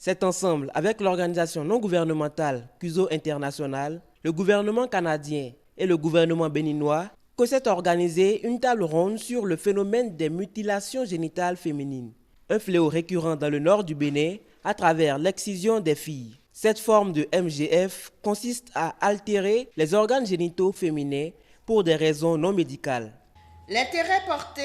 C'est ensemble avec l'organisation non gouvernementale CUSO International, le gouvernement canadien et le gouvernement béninois que s'est organisée une table ronde sur le phénomène des mutilations génitales féminines, un fléau récurrent dans le nord du Bénin à travers l'excision des filles. Cette forme de MGF consiste à altérer les organes génitaux féminins pour des raisons non médicales. L'intérêt porté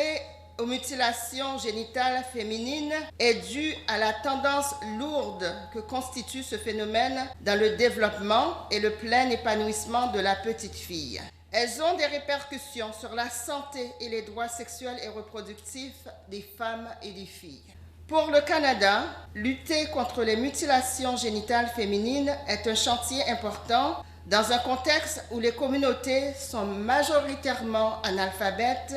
aux mutilations génitales féminines est dû à la tendance lourde que constitue ce phénomène dans le développement et le plein épanouissement de la petite fille. Elles ont des répercussions sur la santé et les droits sexuels et reproductifs des femmes et des filles. Pour le Canada, lutter contre les mutilations génitales féminines est un chantier important dans un contexte où les communautés sont majoritairement analphabètes,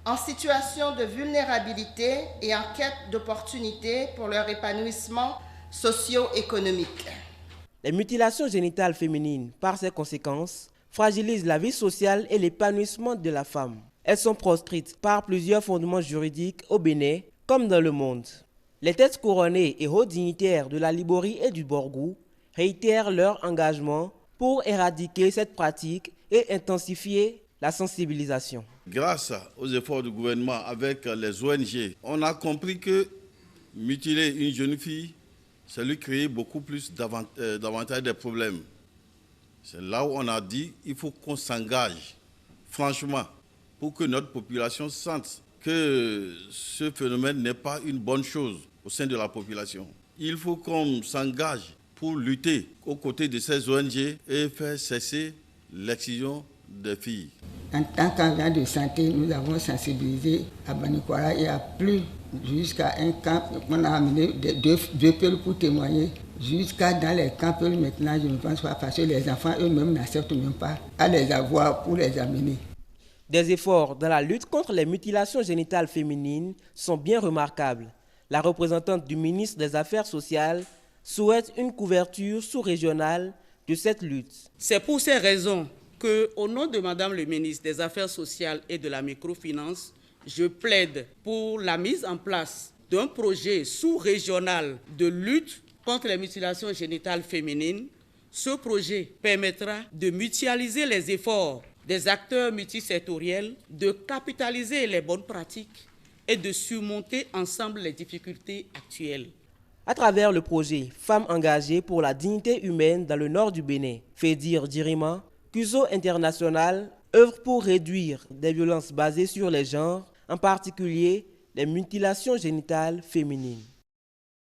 en situation de vulnérabilité et en quête d'opportunités pour leur épanouissement socio-économique. Les mutilations génitales féminines, par ses conséquences, fragilisent la vie sociale et l'épanouissement de la femme. Elles sont proscrites par plusieurs fondements juridiques au Bénin comme dans le monde. Les têtes couronnées et hauts dignitaires de la Liborie et du Borgou réitèrent leur engagement pour éradiquer cette pratique et intensifier la sensibilisation. Grâce aux efforts du gouvernement avec les ONG, on a compris que mutiler une jeune fille, ça lui créait beaucoup plus davantage de problèmes. C'est là où on a dit qu'il faut qu'on s'engage franchement pour que notre population sente que ce phénomène n'est pas une bonne chose au sein de la population. Il faut qu'on s'engage pour lutter aux côtés de ces ONG et faire cesser l'excision des filles. En tant qu'agent de santé, nous avons sensibilisé à Banikwara et à plus jusqu'à un camp qu'on a amené deux peuls pour témoigner. Jusqu'à dans les camps maintenant, je ne pense pas, parce que les enfants eux-mêmes n'acceptent même pas à les avoir pour les amener. Des efforts dans la lutte contre les mutilations génitales féminines sont bien remarquables. La représentante du ministre des Affaires sociales souhaite une couverture sous-régionale de cette lutte. C'est pour ces raisons que, au nom de Madame le ministre des Affaires sociales et de la microfinance, je plaide pour la mise en place d'un projet sous-régional de lutte contre les mutilations génitales féminines. Ce projet permettra de mutualiser les efforts des acteurs multisectoriels, de capitaliser les bonnes pratiques et de surmonter ensemble les difficultés actuelles. À travers le projet Femmes engagées pour la dignité humaine dans le nord du Bénin, Fédir Djirima, CUSO International œuvre pour réduire des violences basées sur les genres, en particulier les mutilations génitales féminines.